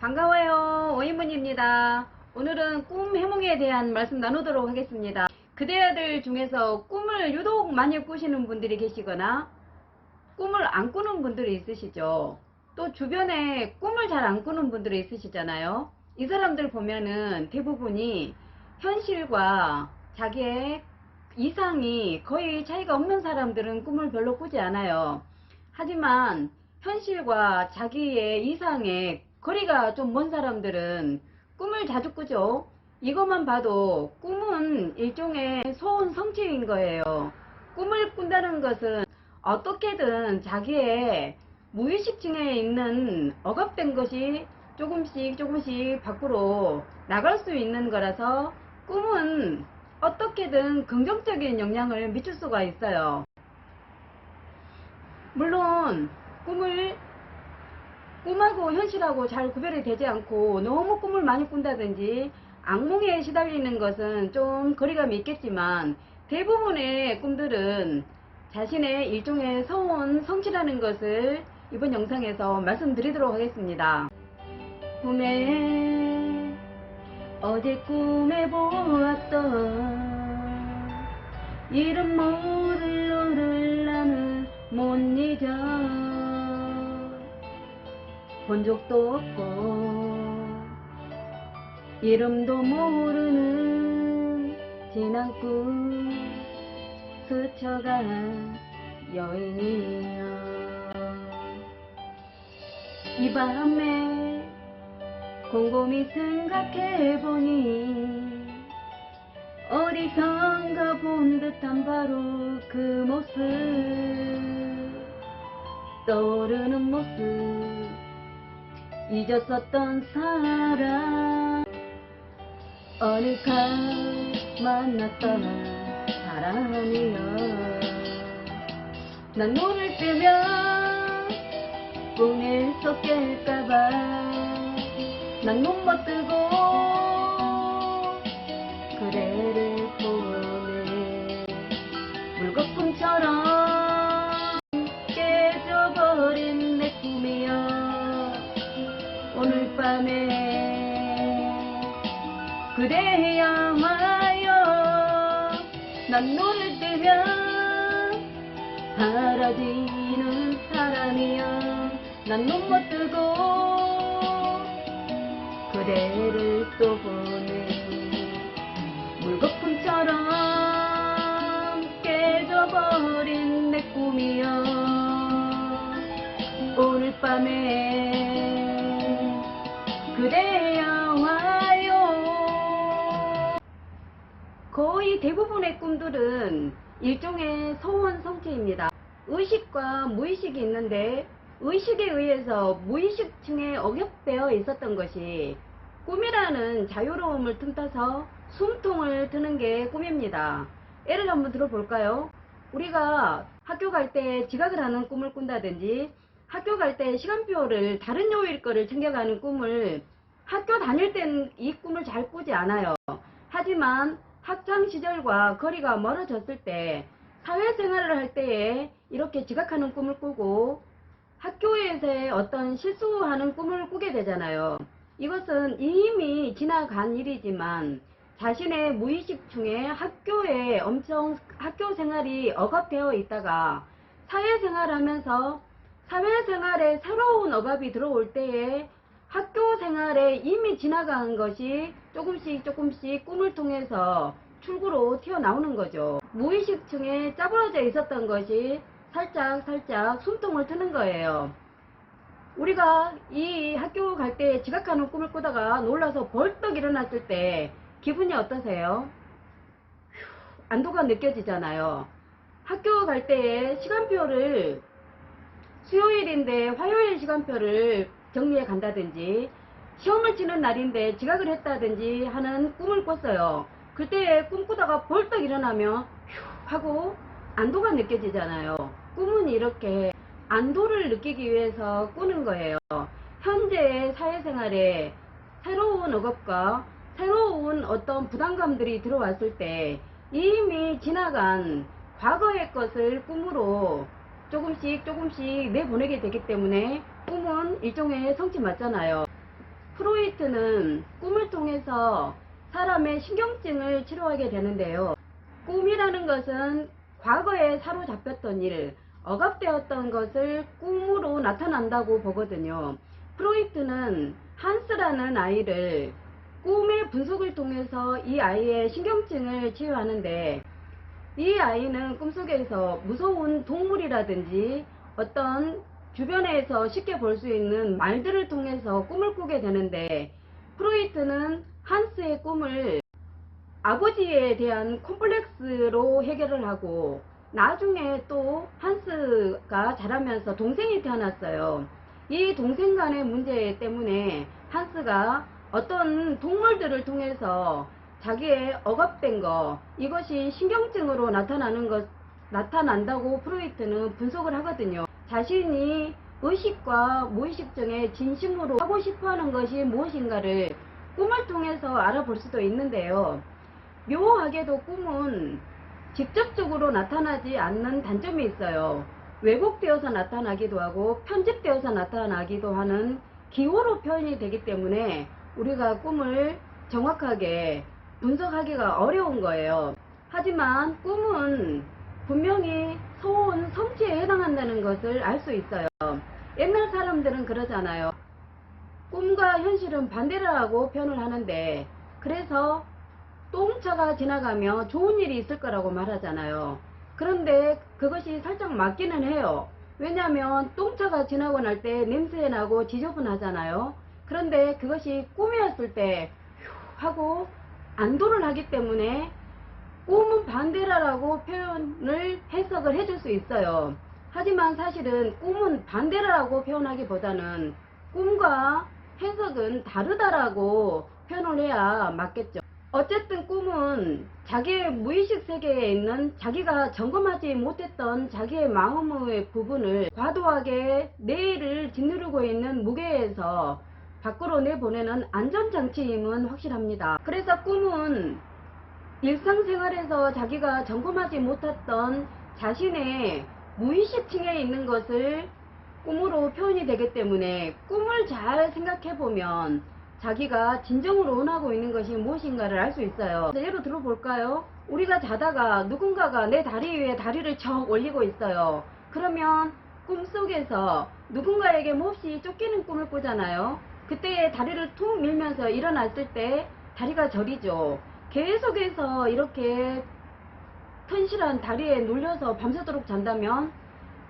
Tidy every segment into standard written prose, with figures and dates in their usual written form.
반가워요. 오인문입니다. 오늘은 꿈 해몽에 대한 말씀 나누도록 하겠습니다. 그대들 중에서 꿈을 유독 많이 꾸시는 분들이 계시거나 꿈을 안 꾸는 분들이 있으시죠. 또 주변에 꿈을 잘 안 꾸는 분들이 있으시잖아요. 이 사람들 보면은 대부분이 현실과 자기의 이상이 거의 차이가 없는 사람들은 꿈을 별로 꾸지 않아요. 하지만 현실과 자기의 이상에 거리가 좀 먼 사람들은 꿈을 자주 꾸죠. 이것만 봐도 꿈은 일종의 소원 성취인 거예요. 꿈을 꾼다는 것은 어떻게든 자기의 무의식층에 있는 억압된 것이 조금씩 밖으로 나갈 수 있는 거라서 꿈은 어떻게든 긍정적인 영향을 미칠 수가 있어요. 물론 꿈하고 현실하고 잘 구별이 되지 않고 너무 꿈을 많이 꾼다든지 악몽에 시달리는 것은 좀 거리감이 있겠지만 대부분의 꿈들은 자신의 일종의 소원 성취라는 것을 이번 영상에서 말씀드리도록 하겠습니다. 어제 꿈에 보았던 이름 모를 너를 나는 못 잊어. 본 적도 없고 이름도 모르는 지난 꿈 스쳐간 여인이여. 이 밤에 곰곰이 생각해보니 어디선가 본 듯한 바로 그 모습, 떠오르는 모습, 잊었었던 사람, 어느덧 만났던 사람이여. 난 눈을 뜨면 꿈에서 깰까봐 난 눈 못 뜨고 그대를 보네. 물거품처럼 깨져버린 내 꿈이여. 오늘 밤에 그대야 와요. 난 눈을 뜨면 사라지는 사람이여. 난 눈 못 뜨고 그대를 또 보네. 물거품처럼 깨져버린 내 꿈이여. 오늘 밤에 그대야 와요. 거의 대부분의 꿈들은 일종의 소원 성취입니다. 의식과 무의식이 있는데 의식에 의해서 무의식층에 억압되어 있었던 것이 꿈이라는 자유로움을 틈타서 숨통을 트는 게 꿈입니다. 예를 한번 들어볼까요? 우리가 학교 갈 때 지각을 하는 꿈을 꾼다든지 학교 갈 때 시간표를 다른 요일 거를 챙겨가는 꿈을 학교 다닐 땐 이 꿈을 잘 꾸지 않아요. 하지만 학창시절과 거리가 멀어졌을 때 사회생활을 할 때에 이렇게 지각하는 꿈을 꾸고 학교에서의 어떤 실수하는 꿈을 꾸게 되잖아요. 이것은 이미 지나간 일이지만 자신의 무의식중에 학교 생활이 억압되어 있다가 사회생활하면서 사회생활에 새로운 억압이 들어올 때에 학교 생활에 이미 지나간 것이 조금씩 꿈을 통해서 출구로 튀어나오는 거죠. 무의식층에 짜부러져 있었던 것이 살짝 숨통을 트는 거예요. 우리가 이 학교 갈 때 지각하는 꿈을 꾸다가 놀라서 벌떡 일어났을 때 기분이 어떠세요? 안도가 느껴지잖아요. 학교 갈 때에 시간표를 수요일인데 화요일 시간표를 정리해 간다든지 시험을 치는 날인데 지각을 했다든지 하는 꿈을 꿨어요. 그때 꿈꾸다가 벌떡 일어나면 휴 하고 안도가 느껴지잖아요. 꿈은 이렇게 안도를 느끼기 위해서 꾸는 거예요. 현재의 사회생활에 새로운 억압과 새로운 어떤 부담감들이 들어왔을 때 이미 지나간 과거의 것을 꿈으로 조금씩 내보내게 되기 때문에 꿈은 일종의 성취 맞잖아요. 프로이트는 꿈을 통해서 사람의 신경증을 치료하게 되는데요. 꿈이라는 것은 과거에 사로잡혔던 일, 억압되었던 것을 꿈으로 나타난다고 보거든요. 프로이트는 한스라는 아이를 꿈의 분석을 통해서 이 아이의 신경증을 치유하는데, 이 아이는 꿈속에서 무서운 동물이라든지 어떤 주변에서 쉽게 볼 수 있는 말들을 통해서 꿈을 꾸게 되는데, 프로이트는 한스의 꿈을 아버지에 대한 콤플렉스로 해결을 하고, 나중에 또 한스가 자라면서 동생이 태어났어요. 이 동생 간의 문제 때문에 한스가 어떤 동물들을 통해서 자기의 억압된 거, 이것이 신경증으로 나타난다고 프로이트는 분석을 하거든요. 자신이 의식과 무의식 중에 진심으로 하고 싶어 하는 것이 무엇인가를 꿈을 통해서 알아볼 수도 있는데요. 묘하게도 꿈은 직접적으로 나타나지 않는 단점이 있어요. 왜곡되어서 나타나기도 하고 편집되어서 나타나기도 하는 기호로 표현이 되기 때문에 우리가 꿈을 정확하게 분석하기가 어려운 거예요. 하지만 꿈은 분명히 소원, 성취에 해당한다는 것을 알 수 있어요. 옛날 사람들은 그러잖아요. 꿈과 현실은 반대라고 표현을 하는데, 그래서 똥차가 지나가며 좋은 일이 있을 거라고 말하잖아요. 그런데 그것이 살짝 맞기는 해요. 왜냐하면 똥차가 지나고 날 때 냄새 나고 지저분하잖아요. 그런데 그것이 꿈이었을 때 하고 안도를 하기 때문에 꿈은 반대라고 표현을 해석을 해줄 수 있어요. 하지만 사실은 꿈은 반대라고 표현하기보다는 꿈과 해석은 다르다라고 표현을 해야 맞겠죠. 어쨌든 꿈은 자기의 무의식 세계에 있는 자기가 점검하지 못했던 자기의 마음의 부분을 과도하게 뇌를 짓누르고 있는 무게에서 밖으로 내보내는 안전장치임은 확실합니다. 그래서 꿈은 일상생활에서 자기가 점검하지 못했던 자신의 무의식층에 있는 것을 꿈으로 표현이 되기 때문에, 꿈을 잘 생각해보면 자기가 진정으로 원하고 있는 것이 무엇인가를 알 수 있어요. 예로 들어볼까요? 우리가 자다가 누군가가 내 다리 위에 다리를 척 올리고 있어요. 그러면 꿈속에서 누군가에게 몹시 쫓기는 꿈을 꾸잖아요. 그때 다리를 툭 밀면서 일어났을 때 다리가 저리죠. 계속해서 이렇게 튼실한 다리에 눌려서 밤새도록 잔다면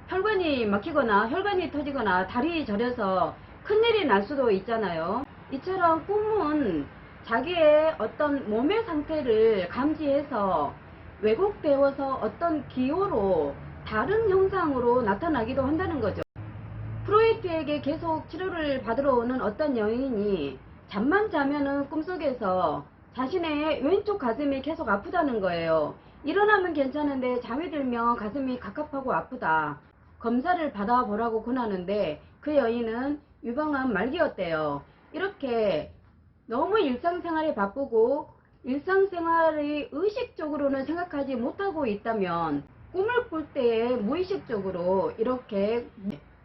혈관이 막히거나 혈관이 터지거나 다리 저려서 큰일이 날 수도 있잖아요. 이처럼 꿈은 자기의 어떤 몸의 상태를 감지해서 왜곡되어서 어떤 기호로 다른 형상으로 나타나기도 한다는 거죠. 프로이트에게 계속 치료를 받으러 오는 어떤 여인이 잠만 자면은 꿈속에서 자신의 왼쪽 가슴이 계속 아프다는 거예요. 일어나면 괜찮은데 잠이 들면 가슴이 갑갑하고 아프다. 검사를 받아보라고 권하는데 그 여인은 유방암 말기였대요. 이렇게 너무 일상생활에 바쁘고 일상생활의 의식적으로는 생각하지 못하고 있다면 꿈을 꿀 때에 무의식적으로 이렇게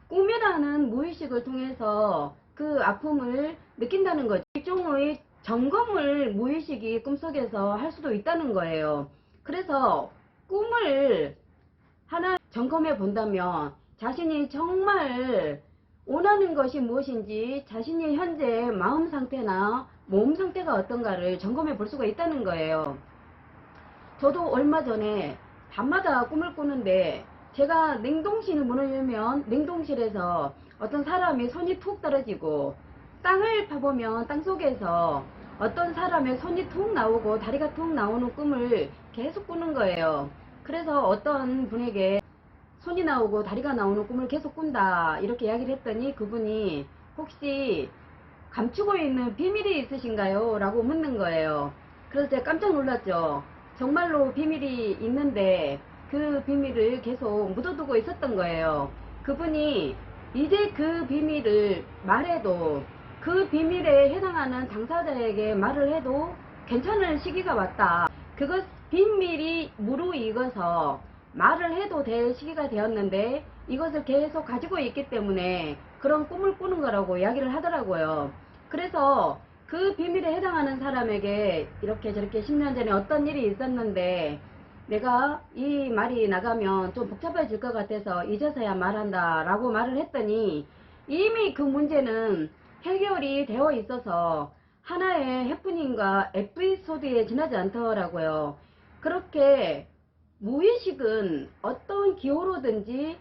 꿈이라는 무의식을 통해서 그 아픔을 느낀다는 거죠. 일종의 점검을 무의식이 꿈속에서 할 수도 있다는 거예요. 그래서 꿈을 하나 점검해 본다면 자신이 정말 원하는 것이 무엇인지, 자신이 현재 마음 상태나 몸 상태가 어떤가를 점검해 볼 수가 있다는 거예요. 저도 얼마 전에 밤마다 꿈을 꾸는데, 제가 냉동실 문을 열면 냉동실에서 어떤 사람이 손이 툭 떨어지고, 땅을 파보면 땅속에서 어떤 사람의 손이 툭 나오고 다리가 툭 나오는 꿈을 계속 꾸는 거예요. 그래서 어떤 분에게 손이 나오고 다리가 나오는 꿈을 계속 꾼다 이렇게 이야기를 했더니, 그분이 혹시 감추고 있는 비밀이 있으신가요? 라고 묻는 거예요. 그래서 제가 깜짝 놀랐죠. 정말로 비밀이 있는데 그 비밀을 계속 묻어두고 있었던 거예요. 그분이 이제 그 비밀을 말해도, 그 비밀에 해당하는 당사자에게 말을 해도 괜찮은 시기가 왔다. 그것 비밀이 무르익어서 말을 해도 될 시기가 되었는데 이것을 계속 가지고 있기 때문에 그런 꿈을 꾸는 거라고 이야기를 하더라고요. 그래서 그 비밀에 해당하는 사람에게 이렇게 저렇게 10년 전에 어떤 일이 있었는데 내가 이 말이 나가면 좀 복잡해질 것 같아서 이제서야 말한다 라고 말을 했더니 이미 그 문제는 해결이 되어 있어서 하나의 해프닝과 에피소드에 지나지 않더라고요. 그렇게 무의식은 어떤 기호로든지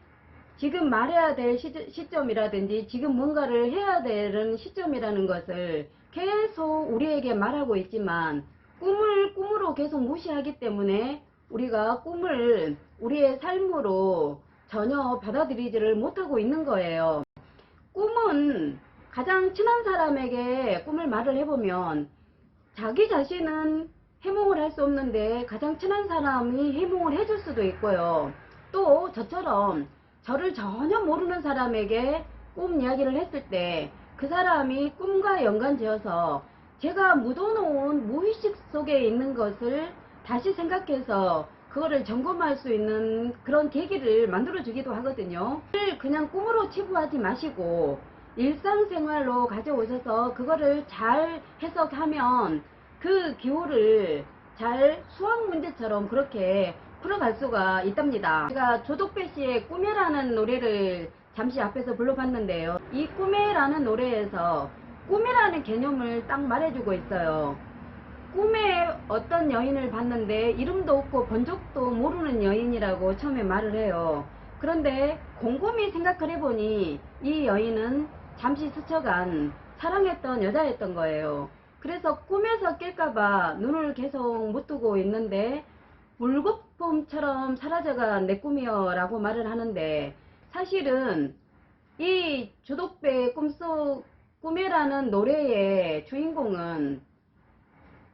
지금 말해야 될 시점이라든지 지금 뭔가를 해야 되는 시점이라는 것을 계속 우리에게 말하고 있지만 꿈을 꿈으로 계속 무시하기 때문에 우리가 꿈을 우리의 삶으로 전혀 받아들이지를 못하고 있는 거예요. 꿈은 가장 친한 사람에게 꿈을 말을 해보면 자기 자신은 해몽을 할 수 없는데 가장 친한 사람이 해몽을 해줄 수도 있고요. 또 저처럼 저를 전혀 모르는 사람에게 꿈 이야기를 했을 때 그 사람이 꿈과 연관지어서 제가 묻어놓은 무의식 속에 있는 것을 다시 생각해서 그거를 점검할 수 있는 그런 계기를 만들어 주기도 하거든요. 그냥 꿈으로 치부하지 마시고 일상생활로 가져오셔서 그거를 잘 해석하면 그 기호를 잘 수학 문제처럼 그렇게 풀어갈 수가 있답니다. 제가 조덕배 씨의 꿈이라는 노래를 잠시 앞에서 불러봤는데요. 이 꿈이라는 노래에서 꿈이라는 개념을 딱 말해주고 있어요. 꿈에 어떤 여인을 봤는데 이름도 없고 번적도 모르는 여인이라고 처음에 말을 해요. 그런데 곰곰이 생각을 해보니 이 여인은 잠시 스쳐간 사랑했던 여자였던 거예요. 그래서 꿈에서 깰까봐 눈을 계속 못 뜨고 있는데 물거품처럼 사라져간 내 꿈이여 라고 말을 하는데 사실은 이 조덕배의 꿈이라는 노래의 주인공은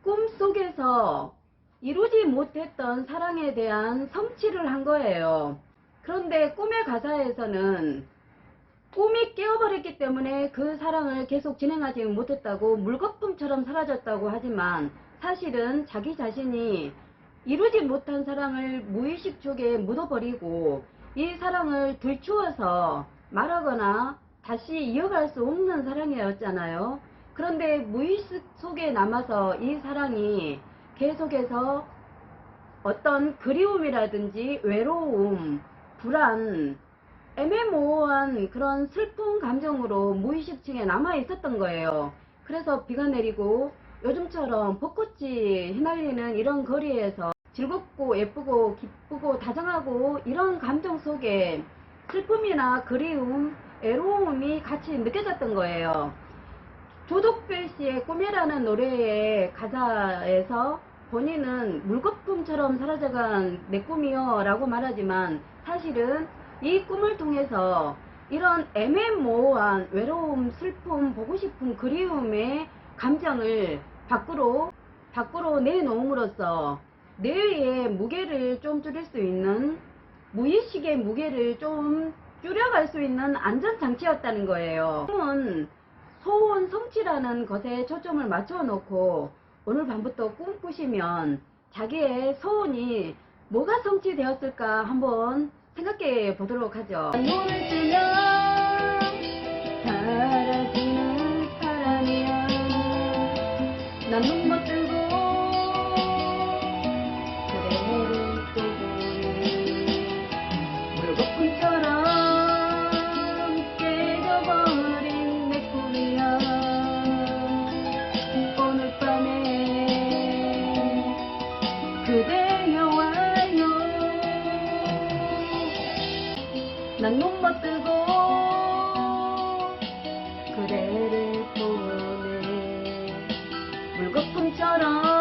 꿈속에서 이루지 못했던 사랑에 대한 성취를 한 거예요. 그런데 꿈의 가사에서는 꿈이 깨어버렸기 때문에 그 사랑을 계속 진행하지 못했다고 물거품처럼 사라졌다고 하지만 사실은 자기 자신이 이루지 못한 사랑을 무의식 속에 묻어버리고 이 사랑을 들추어서 말하거나 다시 이어갈 수 없는 사랑이었잖아요. 그런데 무의식 속에 남아서 이 사랑이 계속해서 어떤 그리움이라든지 외로움, 불안, 애매모호한 그런 슬픈 감정으로 무의식층에 남아 있었던 거예요. 그래서 비가 내리고 요즘처럼 벚꽃이 휘날리는 이런 거리에서 즐겁고 예쁘고 기쁘고 다정하고 이런 감정 속에 슬픔이나 그리움, 애로움이 같이 느껴졌던 거예요. 조덕배 씨의 꿈이라는 노래의 가사에서 본인은 물거품처럼 사라져간 내 꿈이요 라고 말하지만 사실은 이 꿈을 통해서 이런 애매모호한 외로움, 슬픔, 보고 싶은 그리움의 감정을 밖으로 내놓음으로써 뇌의 무게를 좀 줄일 수 있는, 무의식의 무게를 좀 줄여갈 수 있는 안전장치였다는 거예요. 꿈은 소원 성취라는 것에 초점을 맞춰 놓고 오늘 밤부터 꿈 꾸시면 자기의 소원이 뭐가 성취되었을까 한번 생각해 보도록 하죠. 눈을 뜨면 사라지는 사람이야. 난 눈 못 뜨고 그대를 또 보니 물거품처럼 깨져버린 내 꿈이야. 오늘 밤에 그대여 와요. 난 눈 못 뜨고 그대를 보네. 물거품처럼